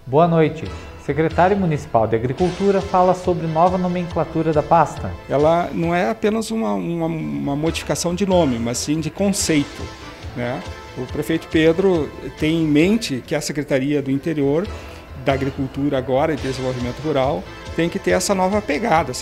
Boa noite. O secretário municipal de Agricultura fala sobre nova nomenclatura da pasta. Ela não é apenas uma modificação de nome, mas sim de conceito, né? O prefeito Pedro tem em mente que a Secretaria do Interior, da Agricultura agora e Desenvolvimento Rural, tem que ter essa nova pegada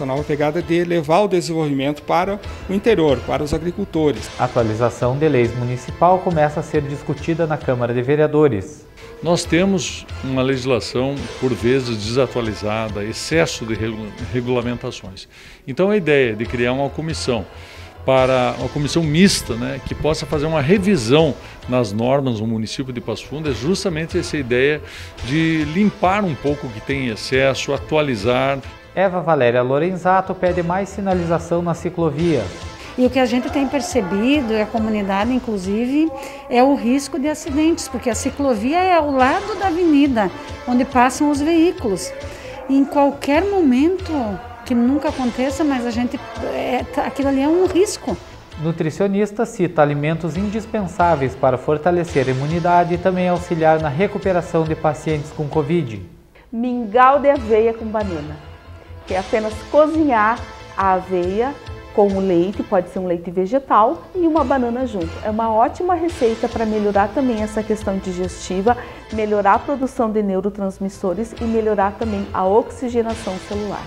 de levar o desenvolvimento para o interior, para os agricultores. A atualização de leis municipal começa a ser discutida na Câmara de Vereadores. Nós temos uma legislação, por vezes, desatualizada, excesso de regulamentações. Então a ideia de criar uma comissão mista, né, que possa fazer uma revisão nas normas no município de Passo Fundo, é justamente essa ideia de limpar um pouco o que tem em excesso, atualizar. Eva Valéria Lorenzato pede mais sinalização na ciclovia. E o que a gente tem percebido, e a comunidade inclusive, é o risco de acidentes, porque a ciclovia é ao lado da avenida, onde passam os veículos. E em qualquer momento, que nunca aconteça, mas aquilo ali é um risco. Nutricionista cita alimentos indispensáveis para fortalecer a imunidade e também auxiliar na recuperação de pacientes com Covid. Mingau de aveia com banana, que é apenas cozinhar a aveia com o leite, pode ser um leite vegetal, e uma banana junto. É uma ótima receita para melhorar também essa questão digestiva, melhorar a produção de neurotransmissores e melhorar também a oxigenação celular.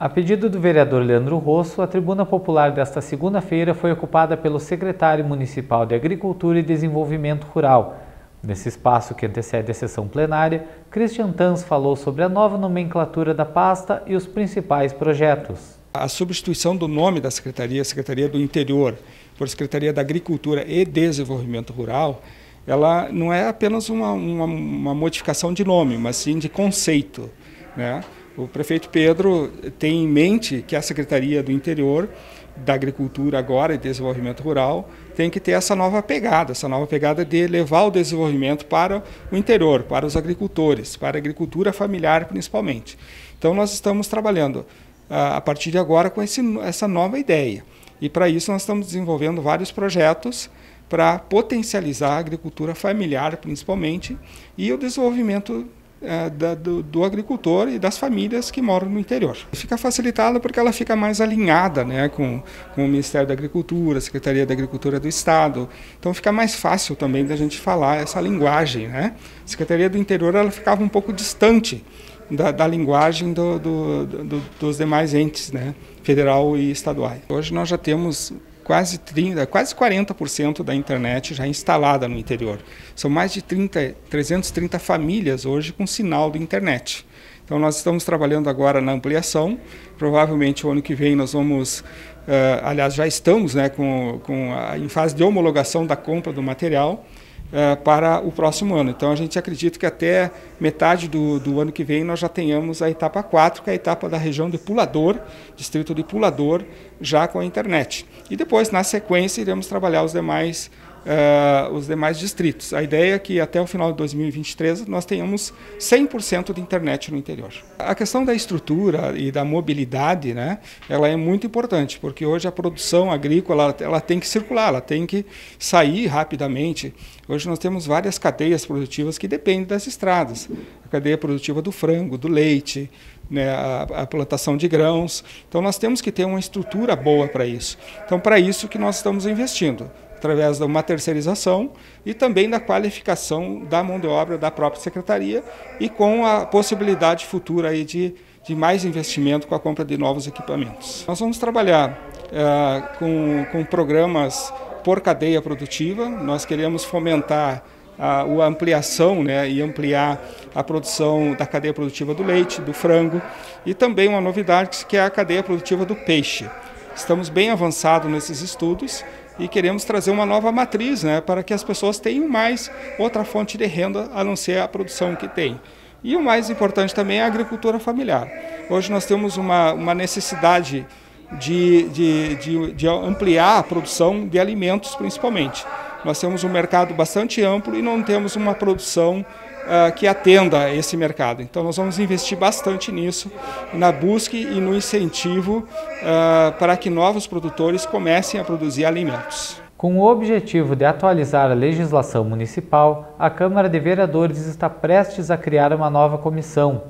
A pedido do vereador Leandro Rosso, a tribuna popular desta segunda-feira foi ocupada pelo secretário municipal de Agricultura e Desenvolvimento Rural. Nesse espaço que antecede a sessão plenária, Christian Tans falou sobre a nova nomenclatura da pasta e os principais projetos. A substituição do nome da Secretaria, Secretaria do Interior, por Secretaria da Agricultura e Desenvolvimento Rural, ela não é apenas uma modificação de nome, mas sim de conceito, né? O prefeito Pedro tem em mente que a Secretaria do Interior, da Agricultura agora e Desenvolvimento Rural, tem que ter essa nova pegada de levar o desenvolvimento para o interior, para os agricultores, para a agricultura familiar principalmente. Então nós estamos trabalhando a partir de agora com essa nova ideia. E para isso nós estamos desenvolvendo vários projetos para potencializar a agricultura familiar principalmente e o desenvolvimento do agricultor e das famílias que moram no interior. Fica facilitada porque ela fica mais alinhada, né, com o Ministério da Agricultura, a Secretaria da Agricultura do Estado. Então fica mais fácil também da gente falar essa linguagem, né? A Secretaria do Interior ela ficava um pouco distante da linguagem dos demais entes, né, federal e estaduais. Hoje nós já temos quase 40% da internet já instalada no interior. São mais de 330 famílias hoje com sinal de internet. Então nós estamos trabalhando agora na ampliação, provavelmente o ano que vem nós vamos, aliás já estamos, né, em fase de homologação da compra do material, para o próximo ano. Então a gente acredita que até metade do ano que vem nós já tenhamos a etapa 4, que é a etapa da região de Pulador, distrito de Pulador, já com a internet. E depois, na sequência, iremos trabalhar os demais distritos. A ideia é que até o final de 2023 nós tenhamos 100% de internet no interior. A questão da estrutura e da mobilidade, né, ela é muito importante, porque hoje a produção agrícola ela tem que circular, ela tem que sair rapidamente. Hoje nós temos várias cadeias produtivas que dependem das estradas. A cadeia produtiva do frango, do leite, né, a plantação de grãos. Então nós temos que ter uma estrutura boa para isso. Então para isso que nós estamos investindo, através de uma terceirização e também da qualificação da mão de obra da própria secretaria e com a possibilidade futura aí de mais investimento com a compra de novos equipamentos. Nós vamos trabalhar com programas por cadeia produtiva. Nós queremos fomentar a ampliação, né, e ampliar a produção da cadeia produtiva do leite, do frango e também uma novidade que é a cadeia produtiva do peixe. Estamos bem avançados nesses estudos e queremos trazer uma nova matriz, né, para que as pessoas tenham mais outra fonte de renda a não ser a produção que tem. E o mais importante também é a agricultura familiar. Hoje nós temos uma necessidade de ampliar a produção de alimentos principalmente. Nós temos um mercado bastante amplo e não temos uma produção que atenda esse mercado. Então nós vamos investir bastante nisso, na busca e no incentivo para que novos produtores comecem a produzir alimentos. Com o objetivo de atualizar a legislação municipal, a Câmara de Vereadores está prestes a criar uma nova comissão.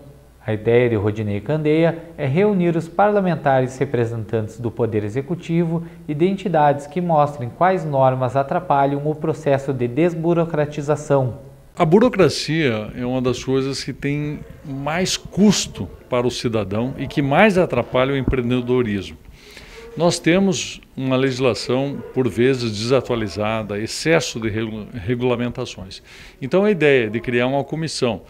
A ideia de Rodinei Candeia é reunir os parlamentares representantes do Poder Executivo e de entidades que mostrem quais normas atrapalham o processo de desburocratização. A burocracia é uma das coisas que tem mais custo para o cidadão e que mais atrapalha o empreendedorismo. Nós temos uma legislação, por vezes, desatualizada, excesso de regulamentações. Então a ideia de criar uma comissão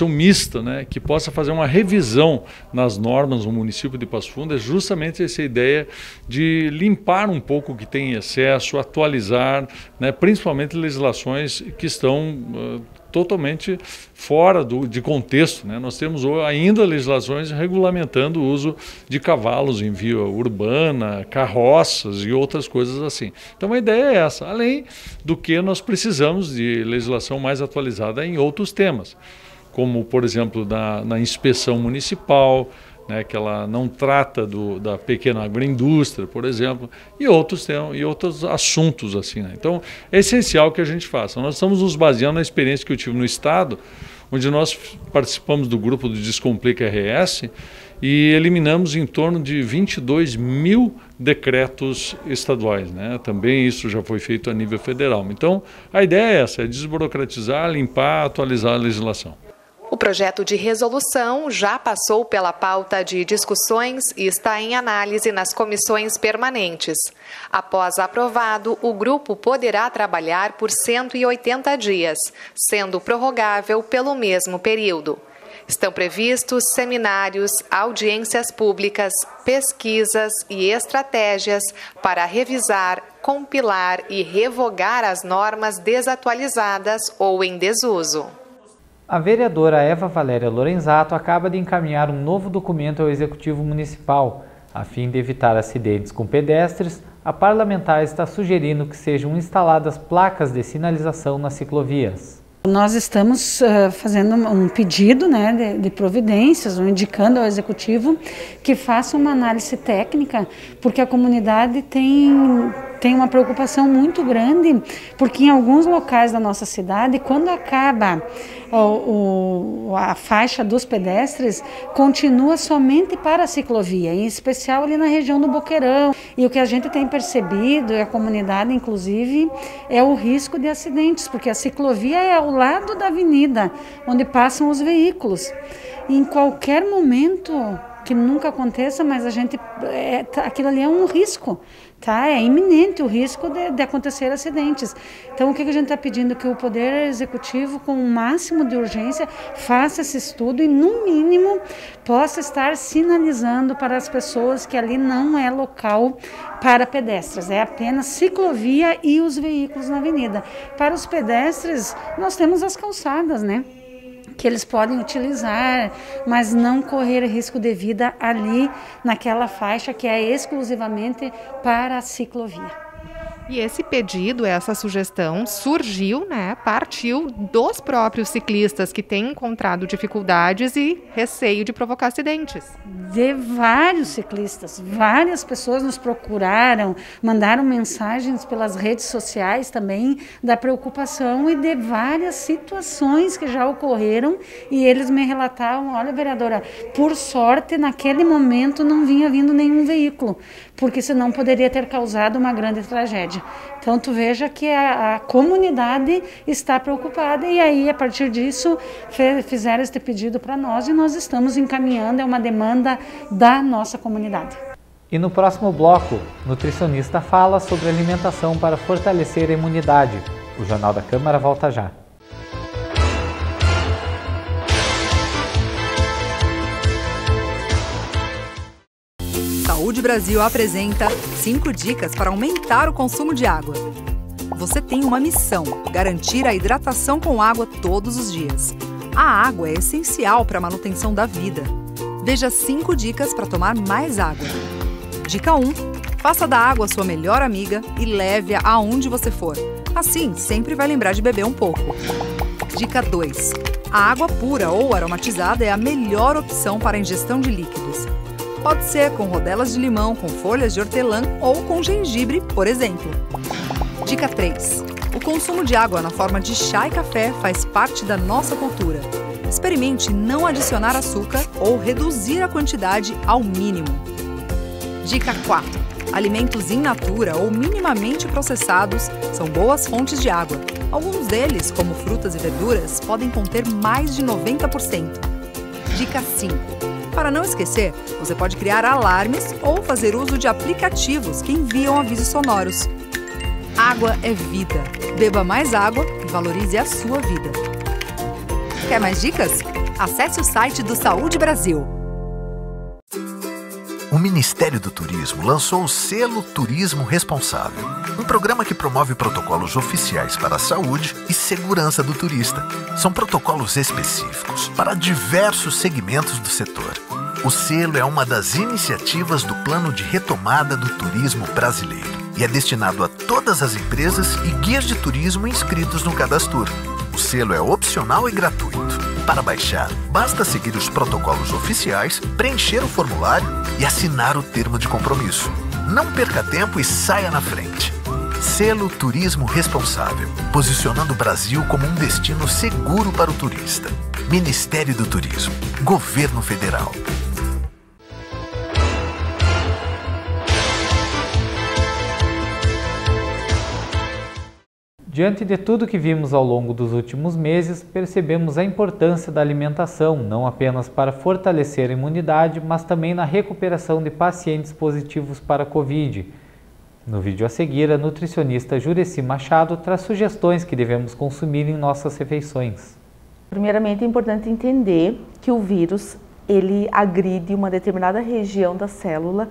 mista, né, que possa fazer uma revisão nas normas no município de Passo Fundo, é justamente essa ideia de limpar um pouco o que tem em excesso, atualizar, né, principalmente legislações que estão totalmente fora de contexto, né? Nós temos ainda legislações regulamentando o uso de cavalos em via urbana, carroças e outras coisas assim. Então a ideia é essa, além do que nós precisamos de legislação mais atualizada em outros temas, como por exemplo na inspeção municipal, né, que ela não trata da pequena agroindústria, por exemplo, e outros assuntos assim, né? Então é essencial que a gente faça. Nós estamos nos baseando na experiência que eu tive no Estado, onde nós participamos do grupo do Descomplica RS e eliminamos em torno de 22 mil decretos estaduais, né? Também isso já foi feito a nível federal. Então a ideia é essa, é desburocratizar, limpar, atualizar a legislação. O projeto de resolução já passou pela pauta de discussões e está em análise nas comissões permanentes. Após aprovado, o grupo poderá trabalhar por 180 dias, sendo prorrogável pelo mesmo período. Estão previstos seminários, audiências públicas, pesquisas e estratégias para revisar, compilar e revogar as normas desatualizadas ou em desuso. A vereadora Eva Valéria Lorenzato acaba de encaminhar um novo documento ao Executivo Municipal. A fim de evitar acidentes com pedestres, a parlamentar está sugerindo que sejam instaladas placas de sinalização nas ciclovias. Nós estamos fazendo um pedido, né, de providências, indicando ao Executivo que faça uma análise técnica, porque a comunidade tem uma preocupação muito grande, porque em alguns locais da nossa cidade, quando acaba a faixa dos pedestres, continua somente para a ciclovia, em especial ali na região do Boqueirão. E o que a gente tem percebido, e a comunidade inclusive, é o risco de acidentes, porque a ciclovia é ao lado da avenida, onde passam os veículos. E em qualquer momento, que nunca aconteça, mas aquilo ali é um risco, tá? É iminente o risco de acontecer acidentes. Então, o que a gente está pedindo? Que o Poder Executivo, com o máximo de urgência, faça esse estudo e, no mínimo, possa estar sinalizando para as pessoas que ali não é local para pedestres, é apenas ciclovia e os veículos na avenida. Para os pedestres, nós temos as calçadas, né, que eles podem utilizar, mas não correr risco de vida ali naquela faixa que é exclusivamente para a ciclovia. E esse pedido, essa sugestão surgiu, né, partiu dos próprios ciclistas que têm encontrado dificuldades e receio de provocar acidentes. De vários ciclistas, várias pessoas nos procuraram, mandaram mensagens pelas redes sociais também da preocupação e de várias situações que já ocorreram e eles me relatavam, olha vereadora, por sorte naquele momento não vinha vindo nenhum veículo, porque senão poderia ter causado uma grande tragédia. Então tu veja que a comunidade está preocupada e aí a partir disso fizeram este pedido para nós e nós estamos encaminhando, é uma demanda da nossa comunidade. E no próximo bloco, nutricionista fala sobre alimentação para fortalecer a imunidade. O Jornal da Câmara volta já. Saúde Brasil apresenta 5 dicas para aumentar o consumo de água. Você tem uma missão: garantir a hidratação com água todos os dias. A água é essencial para a manutenção da vida. Veja 5 dicas para tomar mais água. Dica 1. Faça da água sua melhor amiga e leve-a aonde você for. Assim, sempre vai lembrar de beber um pouco. Dica 2. A água pura ou aromatizada é a melhor opção para a ingestão de líquidos. Pode ser com rodelas de limão, com folhas de hortelã ou com gengibre, por exemplo. Dica 3. O consumo de água na forma de chá e café faz parte da nossa cultura. Experimente não adicionar açúcar ou reduzir a quantidade ao mínimo. Dica 4. Alimentos in natura ou minimamente processados são boas fontes de água. Alguns deles, como frutas e verduras, podem conter mais de 90%. Dica 5. Para não esquecer, você pode criar alarmes ou fazer uso de aplicativos que enviam avisos sonoros. Água é vida. Beba mais água e valorize a sua vida. Quer mais dicas? Acesse o site do Saúde Brasil. O Ministério do Turismo lançou o Selo Turismo Responsável, um programa que promove protocolos oficiais para a saúde e segurança do turista. São protocolos específicos para diversos segmentos do setor. O selo é uma das iniciativas do Plano de Retomada do Turismo Brasileiro e é destinado a todas as empresas e guias de turismo inscritos no Cadastur. O selo é opcional e gratuito. Para baixar, basta seguir os protocolos oficiais, preencher o formulário e assinar o termo de compromisso. Não perca tempo e saia na frente. Selo Turismo Responsável, posicionando o Brasil como um destino seguro para o turista. Ministério do Turismo, Governo Federal. Diante de tudo que vimos ao longo dos últimos meses, percebemos a importância da alimentação, não apenas para fortalecer a imunidade, mas também na recuperação de pacientes positivos para a Covid. No vídeo a seguir, a nutricionista Jureci Machado traz sugestões que devemos consumir em nossas refeições. Primeiramente, é importante entender que o vírus ele agride uma determinada região da célula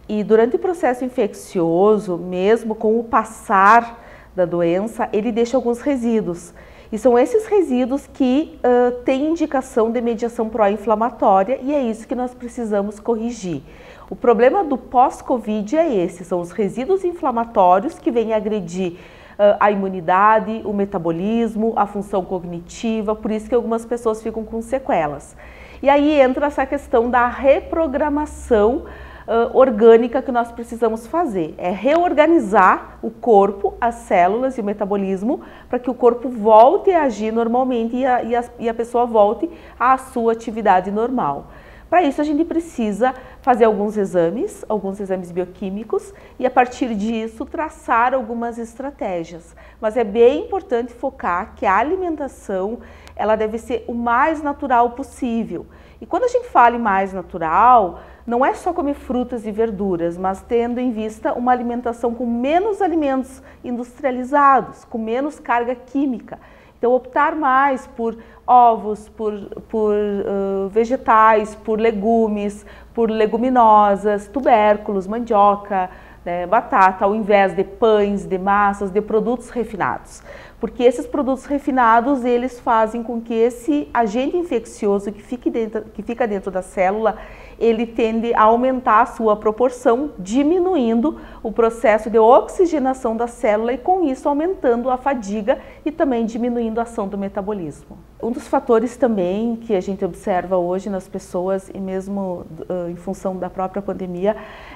e durante o processo infeccioso, mesmo com o passar da doença, ele deixa alguns resíduos. E são esses resíduos que têm indicação de mediação pró-inflamatória e é isso que nós precisamos corrigir. O problema do pós-Covid é esse, são os resíduos inflamatórios que vêm agredir a imunidade, o metabolismo, a função cognitiva, por isso que algumas pessoas ficam com sequelas. E aí entra essa questão da reprogramação orgânica que nós precisamos fazer, é reorganizar o corpo, as células e o metabolismo para que o corpo volte a agir normalmente e a pessoa volte à sua atividade normal. Para isso a gente precisa fazer alguns exames bioquímicos e a partir disso traçar algumas estratégias. Mas é bem importante focar que a alimentação ela deve ser o mais natural possível. E quando a gente fala em mais natural, não é só comer frutas e verduras, mas tendo em vista uma alimentação com menos alimentos industrializados, com menos carga química. Então, optar mais por ovos, por vegetais, por legumes, por leguminosas, tubérculos, mandioca, né, batata, ao invés de pães, de massas, de produtos refinados. Porque esses produtos refinados, eles fazem com que esse agente infeccioso que fica dentro da célula, ele tende a aumentar a sua proporção, diminuindo o processo de oxigenação da célula e com isso aumentando a fadiga e também diminuindo a ação do metabolismo. Um dos fatores também que a gente observa hoje nas pessoas e mesmo em função da própria pandemia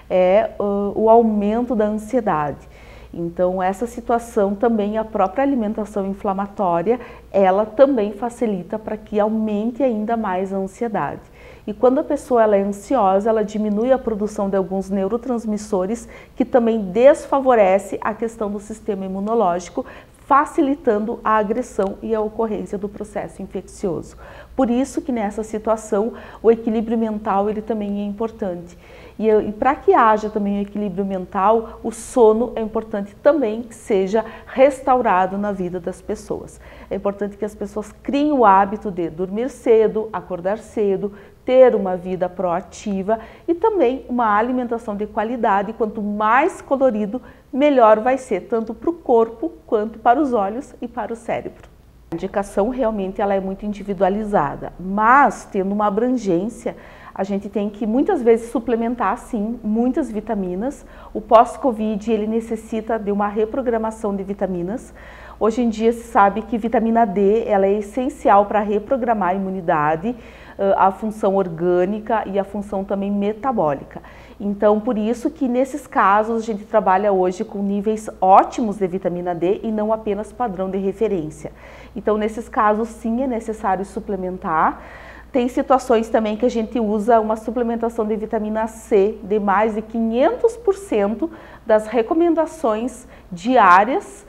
é o aumento da ansiedade. Então essa situação também, a própria alimentação inflamatória, ela também facilita para que aumente ainda mais a ansiedade. E quando a pessoa ela é ansiosa, ela diminui a produção de alguns neurotransmissores que também desfavorece a questão do sistema imunológico, facilitando a agressão e a ocorrência do processo infeccioso. Por isso que nessa situação o equilíbrio mental ele também é importante. E para que haja também o equilíbrio mental, o sono é importante também que seja restaurado na vida das pessoas. É importante que as pessoas criem o hábito de dormir cedo, acordar cedo, ter uma vida proativa e também uma alimentação de qualidade. Quanto mais colorido, melhor vai ser, tanto para o corpo quanto para os olhos e para o cérebro. A indicação realmente ela é muito individualizada, mas tendo uma abrangência, a gente tem que muitas vezes suplementar, sim, muitas vitaminas. O pós-Covid, ele necessita de uma reprogramação de vitaminas. Hoje em dia se sabe que vitamina D, ela é essencial para reprogramar a imunidade, a função orgânica e a função também metabólica. Então, por isso que nesses casos a gente trabalha hoje com níveis ótimos de vitamina D e não apenas padrão de referência. Então, nesses casos, sim, é necessário suplementar. Tem situações também que a gente usa uma suplementação de vitamina C de mais de 500% das recomendações diárias.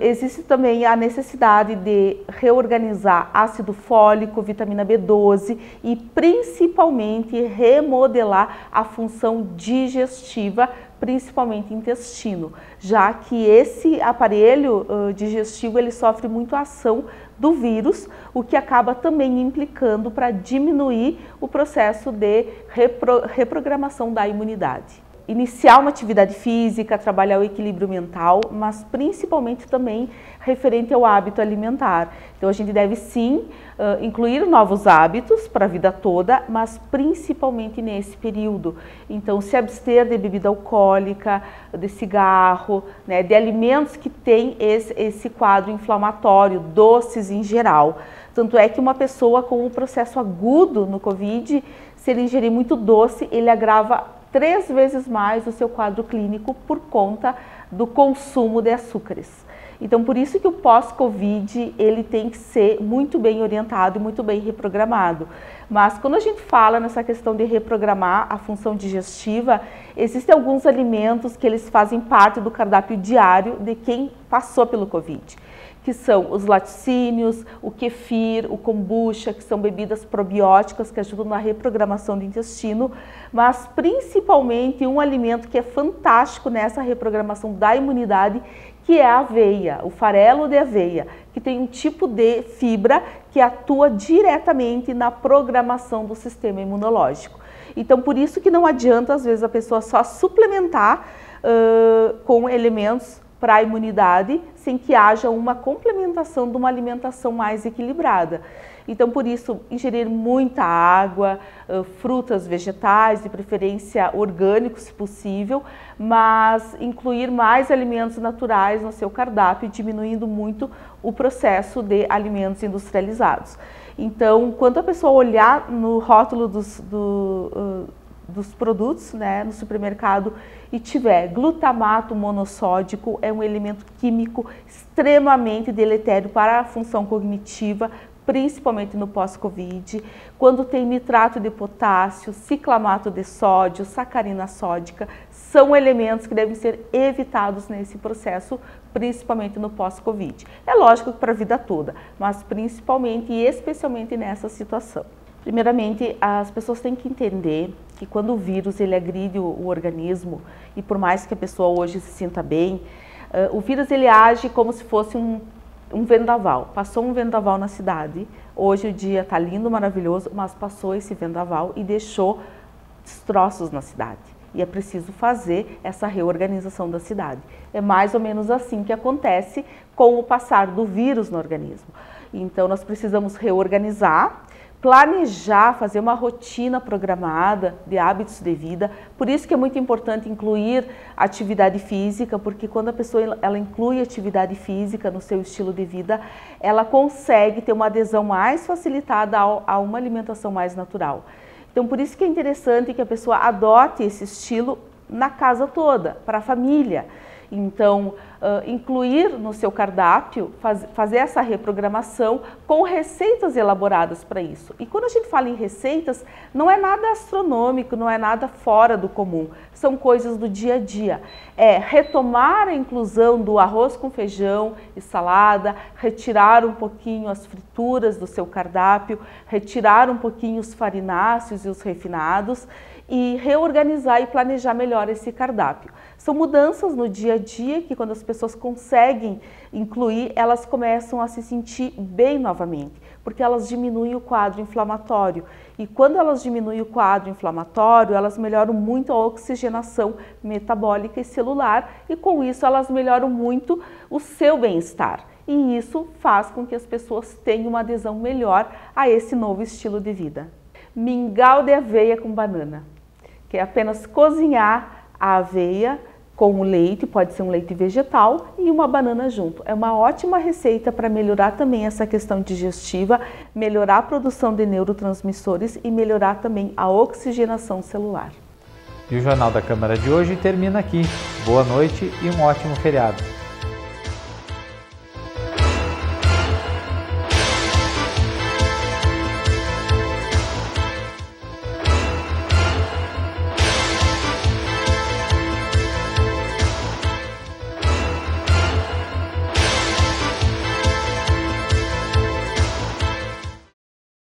Existe também a necessidade de reorganizar ácido fólico, vitamina B12 e principalmente remodelar a função digestiva, principalmente intestino, já que esse aparelho digestivo ele sofre muito a ação do vírus, o que acaba também implicando para diminuir o processo de reprogramação da imunidade. Iniciar uma atividade física, trabalhar o equilíbrio mental, mas principalmente também referente ao hábito alimentar. Então a gente deve sim incluir novos hábitos para a vida toda, mas principalmente nesse período. Então se abster de bebida alcoólica, de cigarro, né, de alimentos que têm esse quadro inflamatório, doces em geral. Tanto é que uma pessoa com um processo agudo no Covid, se ele ingerir muito doce, ele agrava 3 vezes mais o seu quadro clínico por conta do consumo de açúcares. Então, por isso que o pós-Covid, ele tem que ser muito bem orientado e muito bem reprogramado. Mas quando a gente fala nessa questão de reprogramar a função digestiva, existem alguns alimentos que eles fazem parte do cardápio diário de quem passou pelo Covid, que são os laticínios, o kefir, o kombucha, que são bebidas probióticas que ajudam na reprogramação do intestino, mas principalmente um alimento que é fantástico nessa reprogramação da imunidade, que é a aveia, o farelo de aveia, que tem um tipo de fibra que atua diretamente na programação do sistema imunológico. Então, por isso que não adianta, às vezes, a pessoa só suplementar com elementos para a imunidade, sem que haja uma complementação de uma alimentação mais equilibrada. Então, por isso, ingerir muita água, frutas, vegetais, de preferência orgânicos, se possível, mas incluir mais alimentos naturais no seu cardápio, diminuindo muito o processo de alimentos industrializados. Então, quando a pessoa olhar no rótulo dos produtos, né, no supermercado, e tiver glutamato monossódico, é um elemento químico extremamente deletério para a função cognitiva, principalmente no pós-Covid. Quando tem nitrato de potássio, ciclamato de sódio, sacarina sódica, são elementos que devem ser evitados nesse processo, principalmente no pós-Covid. É lógico que para a vida toda, mas principalmente e especialmente nessa situação. Primeiramente, as pessoas têm que entender que quando o vírus ele agride o organismo, e por mais que a pessoa hoje se sinta bem, o vírus ele age como se fosse um vendaval. Passou um vendaval na cidade, hoje o dia está lindo, maravilhoso, mas passou esse vendaval e deixou destroços na cidade. E é preciso fazer essa reorganização da cidade. É mais ou menos assim que acontece com o passar do vírus no organismo. Então nós precisamos reorganizar, planejar, fazer uma rotina programada de hábitos de vida. Por isso que é muito importante incluir atividade física, porque quando a pessoa ela inclui atividade física no seu estilo de vida, ela consegue ter uma adesão mais facilitada a uma alimentação mais natural. Então, por isso que é interessante que a pessoa adote esse estilo na casa toda, para a família. Então, incluir no seu cardápio, fazer essa reprogramação com receitas elaboradas para isso. E quando a gente fala em receitas, não é nada astronômico, não é nada fora do comum. São coisas do dia a dia. É retomar a inclusão do arroz com feijão e salada, retirar um pouquinho as frituras do seu cardápio, retirar um pouquinho os farináceos e os refinados e reorganizar e planejar melhor esse cardápio. São mudanças no dia a dia que quando as pessoas conseguem incluir, elas começam a se sentir bem novamente, porque elas diminuem o quadro inflamatório. E quando elas diminuem o quadro inflamatório, elas melhoram muito a oxigenação metabólica e celular e com isso elas melhoram muito o seu bem-estar. E isso faz com que as pessoas tenham uma adesão melhor a esse novo estilo de vida. mingau de aveia com banana, que é apenas cozinhar a aveia com o leite, pode ser um leite vegetal, e uma banana junto. É uma ótima receita para melhorar também essa questão digestiva, melhorar a produção de neurotransmissores e melhorar também a oxigenação celular. E o Jornal da Câmara de hoje termina aqui. Boa noite e um ótimo feriado.